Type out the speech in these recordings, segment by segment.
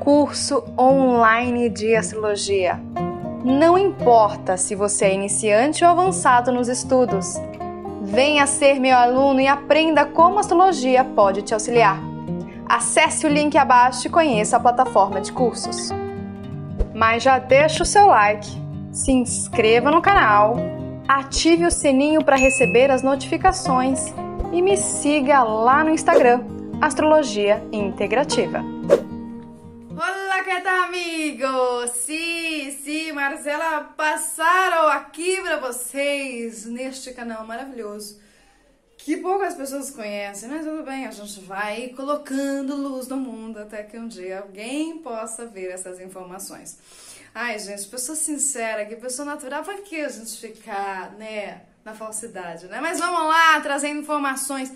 curso online de astrologia. Não importa se você é iniciante ou avançado nos estudos. Venha ser meu aluno e aprenda como a astrologia pode te auxiliar. Acesse o link abaixo e conheça a plataforma de cursos. Mas já deixa o seu like, se inscreva no canal, ative o sininho para receber as notificações e me siga lá no Instagram, Astrologia Integrativa. Olá, que tal, amigos? Sim, Marcela passaram aqui para vocês neste canal maravilhoso que poucas pessoas conhecem, mas tudo bem, a gente vai colocando luz no mundo até que um dia alguém possa ver essas informações. Ai, gente, pessoa sincera, que pessoa natural, pra que a gente ficar, né, na falsidade, né? Mas vamos lá, trazendo informações.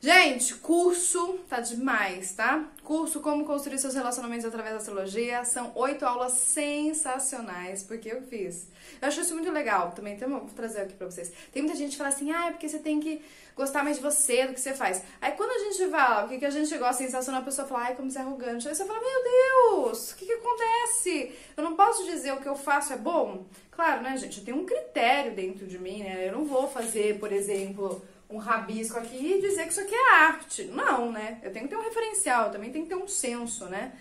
Gente, curso tá demais, tá? Curso Como Construir Seus Relacionamentos Através da Astrologia. São 8 aulas sensacionais, porque eu fiz. Eu acho isso muito legal também, então eu vou trazer aqui pra vocês. Tem muita gente que fala assim, é porque você tem que gostar mais de você, do que você faz. Aí quando a gente fala o que a gente gosta, sensacional, a pessoa fala, ai, como você é arrogante. Aí você fala, meu Deus, o que acontece? Eu não posso dizer o que eu faço é bom? Claro, né, gente? Eu tenho um critério dentro de mim, né? Eu não vou fazer, por exemplo, um rabisco aqui e dizer que isso aqui é arte. Não, né? Eu tenho que ter um referencial, também tem que ter um senso, né?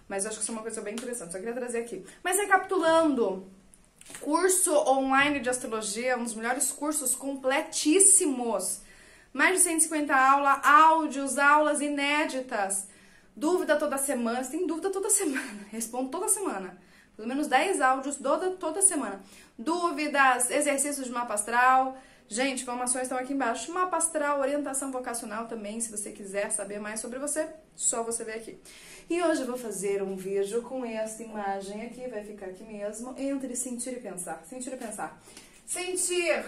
Mas eu acho que isso é uma coisa bem interessante, só queria trazer aqui. Mas recapitulando, curso online de astrologia, um dos melhores cursos, completíssimos. Mais de 150 aulas, áudios, aulas inéditas. Dúvida toda semana, você tem dúvida toda semana, respondo toda semana. Pelo menos 10 áudios toda semana. Dúvidas, exercícios de mapa astral. Gente, informações estão aqui embaixo. Mapa astral, orientação vocacional também, se você quiser saber mais sobre você, só você ver aqui. E hoje eu vou fazer um vídeo com essa imagem aqui, vai ficar aqui mesmo, entre sentir e pensar. Sentir e pensar. Sentir.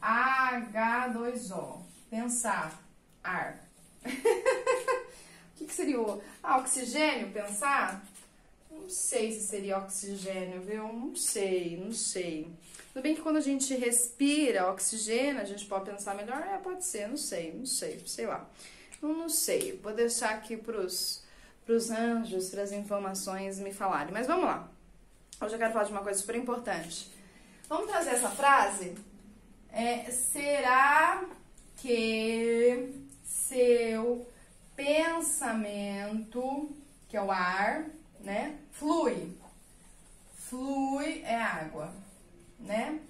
H2O. Pensar. Ar. O que seria o oxigênio? Pensar? Não sei se seria oxigênio, viu? Não sei. Tudo bem que quando a gente respira oxigênio, a gente pode pensar melhor? Pode ser, não sei lá. Não sei, vou deixar aqui pros anjos, para as informações me falarem. Mas vamos lá. Hoje eu quero falar de uma coisa super importante. Vamos trazer essa frase? Será que seu pensamento, que é o ar, né, flui é água, né?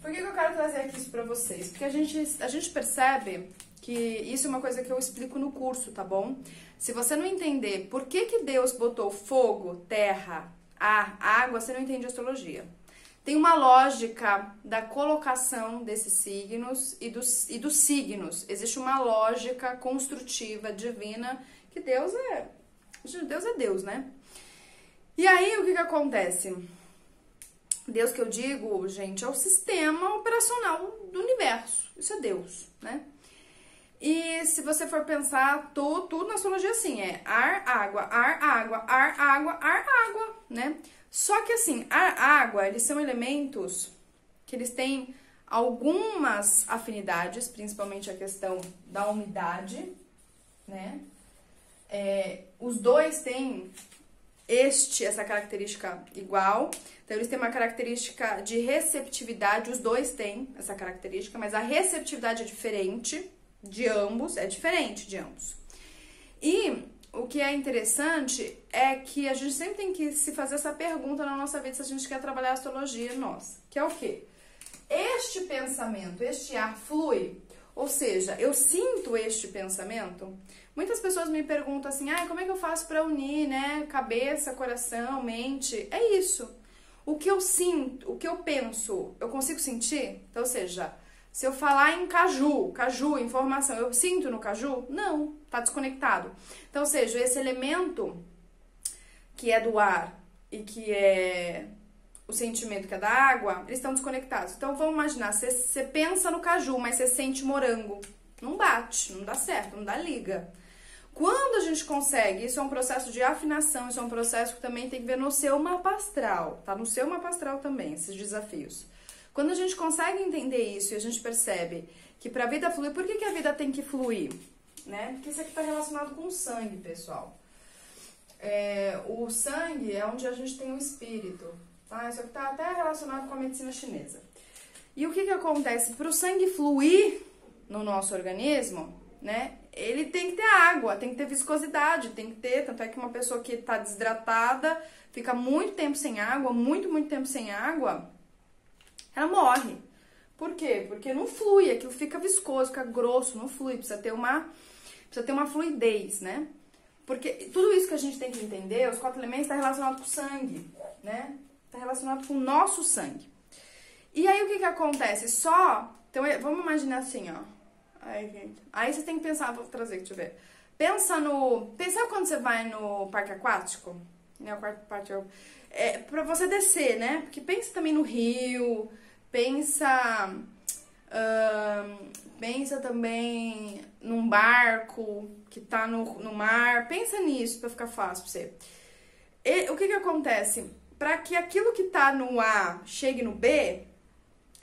Por que eu quero trazer aqui isso pra vocês? Porque a gente percebe que isso é uma coisa que eu explico no curso, tá bom? Se você não entender por que Deus botou fogo, terra, ar, água, você não entende astrologia. Tem uma lógica da colocação desses signos e dos signos. Existe uma lógica construtiva, divina, que Deus é Deus, né? E aí, o que acontece? Deus que eu digo, gente, é o sistema operacional do universo. Isso é Deus, né? E se você for pensar, tudo na astrologia assim, ar, água, né? Só que assim, ar, água, eles são elementos que eles têm algumas afinidades, principalmente a questão da umidade, né? Os dois têm essa característica igual, então eles têm uma característica de receptividade, os dois têm essa característica, mas a receptividade é diferente de ambos, E o que é interessante é que a gente sempre tem que se fazer essa pergunta na nossa vida se a gente quer trabalhar a astrologia nossa, que é o quê? Este pensamento, este ar flui? Ou seja, eu sinto este pensamento? Muitas pessoas me perguntam assim, como é que eu faço para unir, né, cabeça, coração, mente? É isso. O que eu sinto, o que eu penso, eu consigo sentir? Então, ou seja, se eu falar em caju, informação, eu sinto no caju? Não, tá desconectado. Então, ou seja, esse elemento que é do ar e que é o sentimento que é da água, eles estão desconectados. Então, vamos imaginar, você pensa no caju, mas você sente morango. Não bate, não dá certo, não dá liga. Quando a gente consegue, isso é um processo de afinação, isso é um processo que também tem que ver no seu mapa astral, tá? No seu mapa astral também, esses desafios. Quando a gente consegue entender isso e a gente percebe que para a vida fluir, por que a vida tem que fluir? né? Porque isso aqui tá relacionado com o sangue, pessoal. O sangue é onde a gente tem o espírito, tá? Isso aqui tá até relacionado com a medicina chinesa. E o que que acontece? Para o sangue fluir no nosso organismo, né? Ele tem que ter água, tem que ter viscosidade, tem que ter, tanto é que uma pessoa que tá desidratada, fica muito tempo sem água, muito tempo sem água, ela morre. Por quê? Porque não flui, aquilo fica viscoso, fica grosso, não flui, precisa ter uma fluidez, né? Porque tudo isso que a gente tem que entender, os 4 elementos, está relacionado com o sangue, né? Está relacionado com o nosso sangue. E aí o que que acontece? Então vamos imaginar assim, ó. Ai, gente. Aí você tem que pensar, vou trazer, deixa eu ver. Pensa quando você vai no parque aquático, né? O parque pra você descer, né? Porque pensa também no rio, pensa também num barco que tá no mar. Pensa nisso pra ficar fácil pra você. O que que acontece? Para que aquilo que tá no A chegue no B,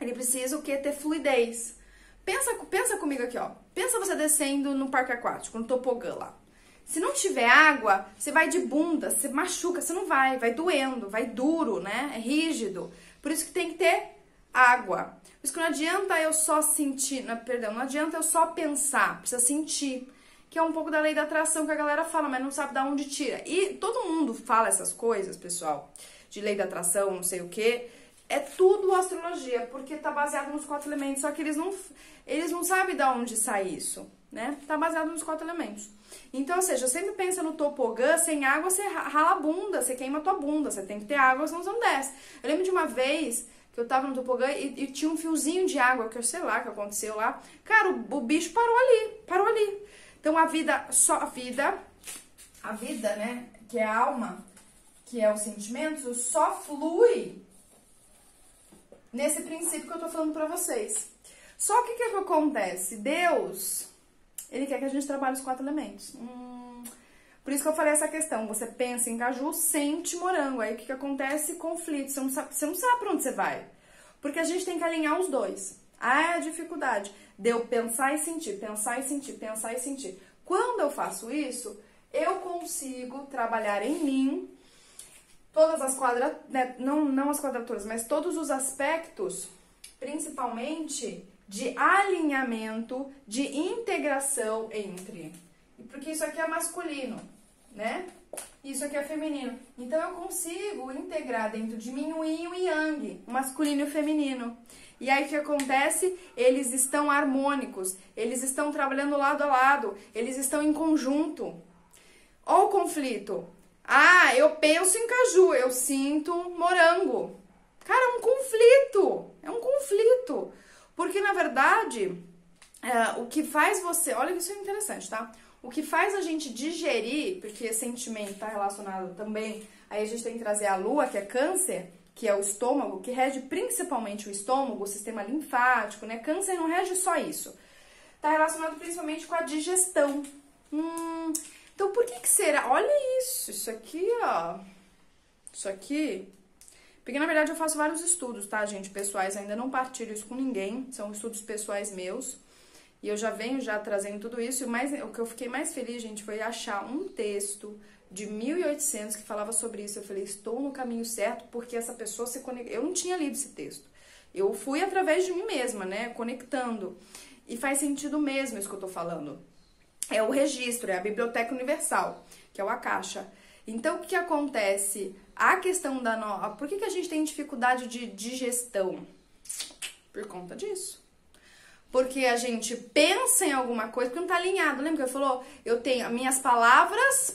ele precisa o quê? Ter fluidez. Pensa comigo aqui, ó. Pensa você descendo no parque aquático, no tobogã lá. Se não tiver água, você vai de bunda, você machuca, você não vai doendo, vai duro, né? É rígido. Por isso que tem que ter água. Por isso que não adianta eu só sentir, não adianta eu só pensar, precisa sentir. Que é um pouco da lei da atração que a galera fala, mas não sabe de onde tira. E todo mundo fala essas coisas, pessoal, de lei da atração, não sei o quê. É tudo astrologia, porque tá baseado nos 4 elementos, só que eles não sabem de onde sai isso, né? Tá baseado nos 4 elementos. Então, ou seja, sempre pensa no tobogã, sem água você rala a bunda, você queima a tua bunda, você tem que ter água, senão você não desce. Eu lembro de uma vez que eu tava no tobogã e tinha um fiozinho de água, que eu sei lá o que aconteceu lá. Cara, o bicho parou ali. Então, a vida, né, que é a alma, que é os sentimentos, só flui nesse princípio que eu tô falando pra vocês. Só que o que acontece? Deus, ele quer que a gente trabalhe os 4 elementos. Por isso que eu falei essa questão. Você pensa em caju, sente morango. Aí o que acontece? Conflito. Você não sabe pra onde você vai. Porque a gente tem que alinhar os dois. É a dificuldade de eu pensar e sentir, pensar e sentir, pensar e sentir. Quando eu faço isso, eu consigo trabalhar em mim todas as não as quadraturas, mas todos os aspectos, principalmente de alinhamento, de integração entre. Porque isso aqui é masculino, né? Isso aqui é feminino. Então eu consigo integrar dentro de mim o yin e o yang, o masculino e o feminino. E aí o que acontece? Eles estão harmônicos, eles estão trabalhando lado a lado, eles estão em conjunto. Olha o conflito. Ah, eu penso em caju, eu sinto morango. Cara, é um conflito. É um conflito. Porque, na verdade, o que faz você... Olha, isso é interessante, tá? O que faz a gente digerir, porque sentimento está relacionado também... Aí a gente tem que trazer a lua, que é câncer, que é o estômago, que rege principalmente o estômago, o sistema linfático, né? Câncer não rege só isso. Está relacionado principalmente com a digestão. Então, por que será? Olha isso aqui, ó. Isso aqui... Porque, na verdade, eu faço vários estudos, tá, gente? Pessoais, ainda não partilho isso com ninguém. São estudos pessoais meus. E eu já venho trazendo tudo isso. E o que eu fiquei mais feliz, gente, foi achar um texto de 1800 que falava sobre isso. Eu falei, estou no caminho certo, porque essa pessoa se conecta. Eu não tinha lido esse texto. Eu fui através de mim mesma, né? Conectando. E faz sentido mesmo isso que eu tô falando. É o registro, é a Biblioteca Universal, que é o Akasha. Então, o que acontece? A questão da... Por que a gente tem dificuldade de digestão? Por conta disso. Porque a gente pensa em alguma coisa, porque não tá alinhado. Lembra que eu falou? Eu tenho as minhas palavras,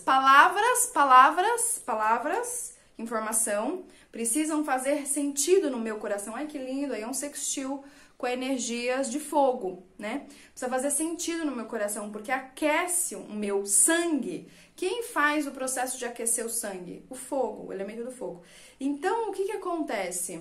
informação, precisam fazer sentido no meu coração. Ai, que lindo, aí é um sextil com energias de fogo, né? Precisa fazer sentido no meu coração, porque aquece o meu sangue. Quem faz o processo de aquecer o sangue? O fogo, o elemento do fogo. Então, o que acontece?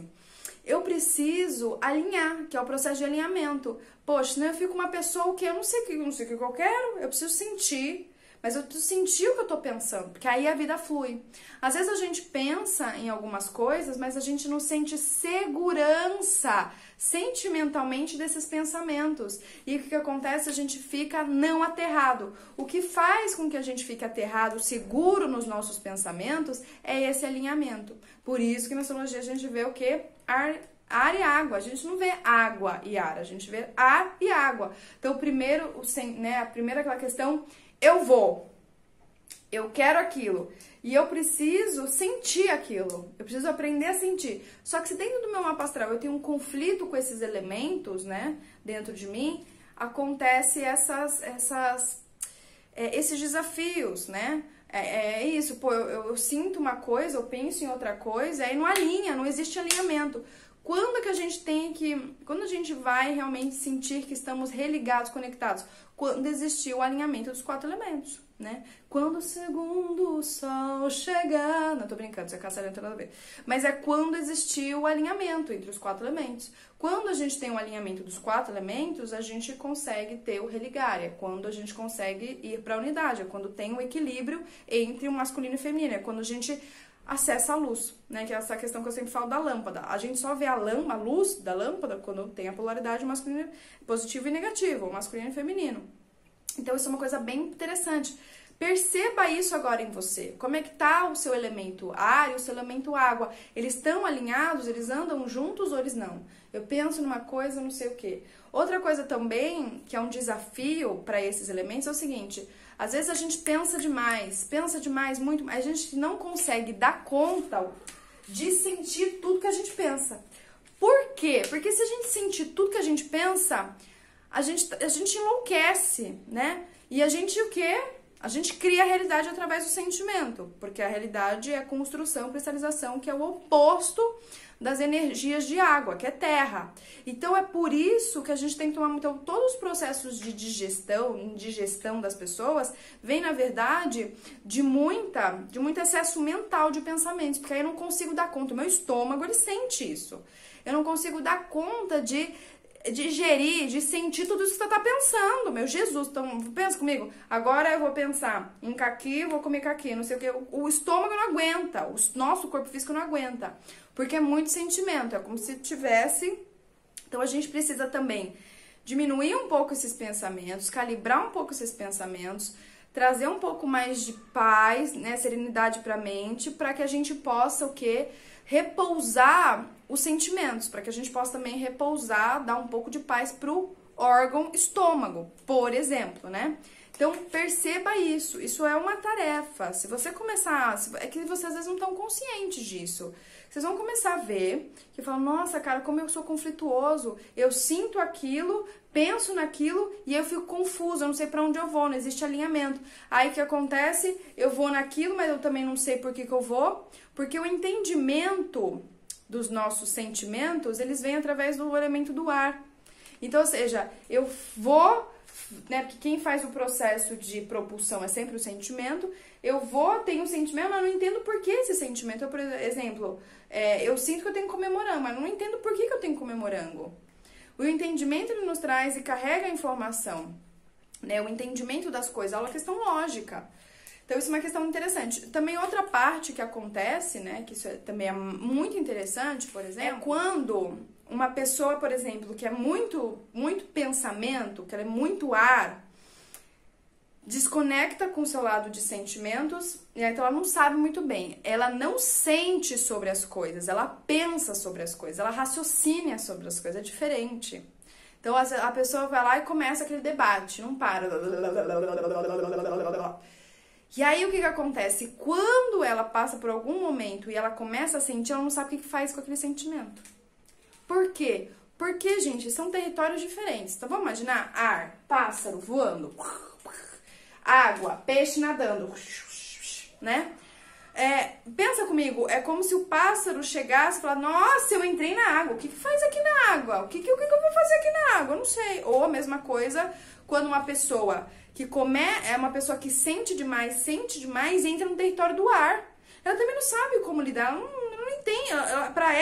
Eu preciso alinhar, que é o processo de alinhamento. Poxa, senão eu fico uma pessoa que eu não sei o que eu quero, eu preciso sentir. mas eu preciso sentir o que eu tô pensando, porque aí a vida flui. Às vezes a gente pensa em algumas coisas, mas a gente não sente segurança sentimentalmente desses pensamentos. E o que acontece? A gente fica não aterrado. O que faz com que a gente fique aterrado, seguro nos nossos pensamentos, é esse alinhamento. Por isso que na astrologia a gente vê o quê? Ar e água. A gente não vê água e ar, a gente vê ar e água. Então, a primeira aquela questão, eu quero aquilo e eu preciso sentir aquilo, eu preciso aprender a sentir. Só que se dentro do meu mapa astral eu tenho um conflito com esses elementos, né, dentro de mim, acontece esses desafios, né? É isso, pô, eu sinto uma coisa, eu penso em outra coisa, aí não alinha, não existe alinhamento. Quando a gente vai realmente sentir que estamos religados, conectados? Quando existir o alinhamento dos 4 elementos, né? Quando o segundo sol chegar... Não, tô brincando, isso é caçaria, não tem nada a ver. Mas é quando existir o alinhamento entre os 4 elementos. Quando a gente tem um alinhamento dos 4 elementos, a gente consegue ter o religar. É quando a gente consegue ir para a unidade. É quando tem o equilíbrio entre o masculino e o feminino. É quando a gente acessa a luz, né? Que é essa questão que eu sempre falo da lâmpada. A gente só vê a luz da lâmpada quando tem a polaridade masculina, positivo e negativo, ou masculino e feminino. Então isso é uma coisa bem interessante. Perceba isso agora em você. Como é que tá o seu elemento ar e o seu elemento água? Eles estão alinhados? Eles andam juntos ou eles não? Eu penso numa coisa, não sei o quê. Outra coisa também, que é um desafio para esses elementos, é o seguinte: às vezes a gente pensa demais, muito, mas a gente não consegue dar conta de sentir tudo que a gente pensa. Por quê? Porque se a gente sentir tudo que a gente pensa, a gente enlouquece, né? E a gente o quê? A gente cria a realidade através do sentimento, porque a realidade é construção, cristalização, que é o oposto das energias de água, que é terra. Então é por isso que a gente tem que tomar muito... Então, todos os processos de digestão das pessoas vem, na verdade, de muito excesso mental de pensamentos, porque aí eu não consigo dar conta. O meu estômago, ele sente isso. Eu não consigo dar conta de digerir, de sentir tudo isso que você tá pensando. Meu Jesus, então pensa comigo. Agora eu vou pensar em caqui, vou comer caqui, não sei o que. O estômago não aguenta, o nosso corpo físico não aguenta, porque é muito sentimento, é como se tivesse... Então a gente precisa também diminuir um pouco esses pensamentos, calibrar um pouco esses pensamentos, trazer um pouco mais de paz, né, serenidade pra mente, para que a gente possa o quê? Repousar os sentimentos, para que a gente possa também repousar, dar um pouco de paz pro órgão estômago, por exemplo, né? Então, perceba isso. Isso é uma tarefa. Se você começar... É que vocês às vezes não estão conscientes disso. Vocês vão começar a ver que falam, nossa, cara, como eu sou conflituoso. Eu sinto aquilo, penso naquilo e eu fico confusa, eu não sei pra onde eu vou, não existe alinhamento. Aí o que acontece? Eu vou naquilo, mas eu também não sei por que eu vou. Porque o entendimento dos nossos sentimentos, eles vêm através do elemento do ar. Então, ou seja, eu vou... Né, porque quem faz o processo de propulsão é sempre o sentimento. Tenho um sentimento, mas não entendo por que esse sentimento. Eu, por exemplo, eu sinto que eu tenho que comer morango, mas não entendo por que eu tenho que comer morango. O entendimento ele nos traz e carrega a informação, né, o entendimento das coisas, é uma questão lógica. Então, isso é uma questão interessante. Também outra parte que acontece, né, que isso também é muito interessante, por exemplo, é quando uma pessoa, por exemplo, que é muito pensamento, que ela é muito ar, desconecta com o seu lado de sentimentos, e aí então ela não sabe muito bem. Ela não sente sobre as coisas, ela pensa sobre as coisas, ela raciocina sobre as coisas, é diferente. Então a pessoa vai lá e começa aquele debate, não para. E aí o que acontece? Quando ela passa por algum momento e ela começa a sentir, ela não sabe o que faz com aquele sentimento. Por quê? Porque, gente, são territórios diferentes. Então, vamos imaginar ar, pássaro voando, água, peixe nadando, né? Pensa comigo, é como se o pássaro chegasse e falasse, nossa, eu entrei na água, o que faz aqui na água? O que eu vou fazer aqui na água? Eu não sei. Ou a mesma coisa, quando uma pessoa é uma pessoa que sente demais e entra no território do ar. Ela também não sabe como lidar, ela não entende. Pra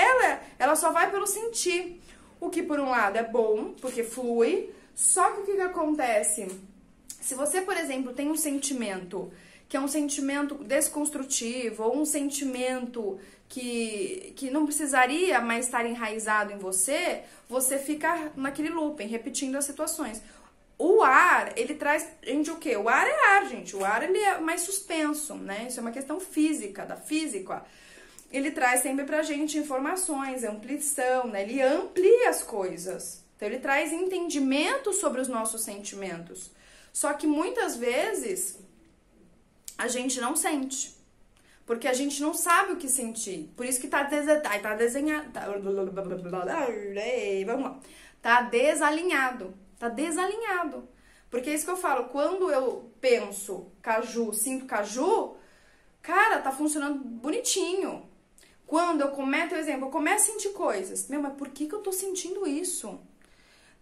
ela só vai pelo sentir. O que, por um lado, é bom, porque flui. Só que o que acontece? Se você, por exemplo, tem um sentimento que é um sentimento desconstrutivo, ou um sentimento que não precisaria mais estar enraizado em você, você fica naquele looping, repetindo as situações. O ar, ele traz, gente, o quê? O ar é ar, gente. O ar, ele é mais suspenso, né? Isso é uma questão física, da física. Ele traz sempre pra gente informações, ampliação, né? Ele amplia as coisas. Então, ele traz entendimento sobre os nossos sentimentos. Só que muitas vezes a gente não sente. Porque a gente não sabe o que sentir. Por isso que tá desenhado. Vamos lá. Tá desalinhado. Tá desalinhado. Porque é isso que eu falo. Quando eu penso caju, sinto caju, cara, tá funcionando bonitinho. Quando eu cometo, por exemplo, eu começo a sentir coisas. Meu, mas por que eu tô sentindo isso?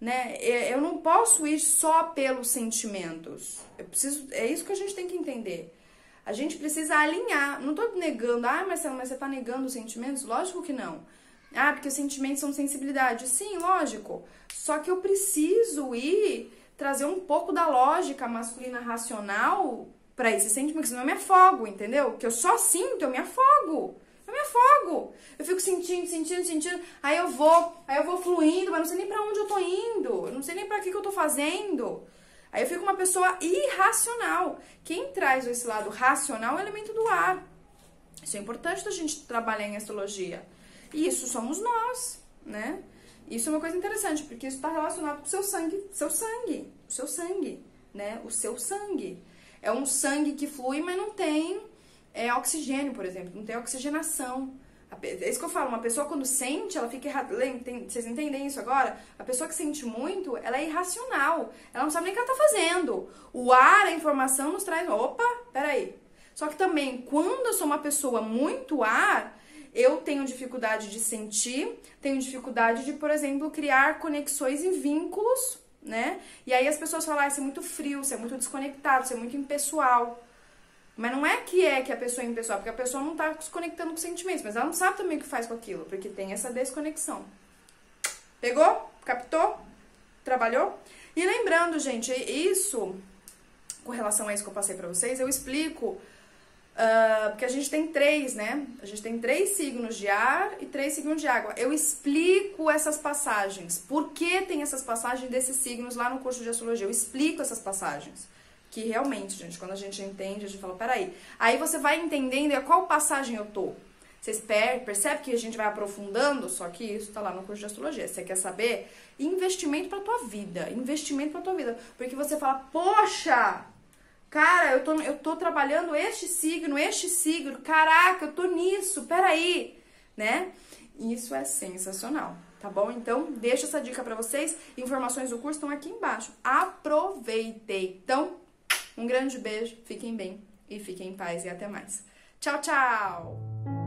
Né? Eu não posso ir só pelos sentimentos. É isso que a gente tem que entender. A gente precisa alinhar. Não tô negando, mas você tá negando os sentimentos? Lógico que não. Porque os sentimentos são sensibilidade. Sim, lógico. Só que eu preciso trazer um pouco da lógica masculina racional pra esse sentimento, senão eu me afogo, entendeu? Que eu só sinto, eu me afogo. Eu fico sentindo. Aí eu vou fluindo, mas não sei nem pra onde eu tô indo. Eu não sei nem pra que eu tô fazendo. Aí eu fico uma pessoa irracional. Quem traz esse lado racional é o elemento do ar. Isso é importante da gente trabalhar em astrologia. E isso somos nós, né? Isso é uma coisa interessante, porque isso está relacionado com o seu sangue, né? O seu sangue. É um sangue que flui, mas não tem oxigênio, por exemplo, não tem oxigenação. É isso que eu falo, uma pessoa quando sente, ela fica vocês entendem isso agora? A pessoa que sente muito, ela é irracional, ela não sabe nem o que ela tá fazendo. O ar, a informação nos traz, opa, peraí. Só que também, quando eu sou uma pessoa muito ar, eu tenho dificuldade de sentir, tenho dificuldade de, por exemplo, criar conexões e vínculos, né? E aí as pessoas falam, você é muito frio, você é muito desconectado, você é muito impessoal. Mas não é que a pessoa é impessoal, porque a pessoa não tá se conectando com sentimentos, mas ela não sabe também o que faz com aquilo, porque tem essa desconexão. Pegou? Captou? Trabalhou? E lembrando, gente, isso, com relação a isso que eu passei pra vocês, eu explico, porque a gente tem 3, né? A gente tem 3 signos de ar e 3 signos de água. Eu explico essas passagens. Por que tem essas passagens desses signos lá no curso de astrologia? Eu explico essas passagens. Que realmente, gente, quando a gente entende, a gente fala, peraí. Aí você vai entendendo a qual passagem eu tô. Vocês percebem que a gente vai aprofundando, só que isso tá lá no curso de astrologia. Você quer saber? Investimento pra tua vida. Investimento pra tua vida. Porque você fala, poxa, cara, eu tô trabalhando este signo, caraca, eu tô nisso, peraí, né? Isso é sensacional, tá bom? Então, deixa essa dica pra vocês. Informações do curso estão aqui embaixo. Aproveitei. Então, um grande beijo, fiquem bem e fiquem em paz e até mais. Tchau, tchau!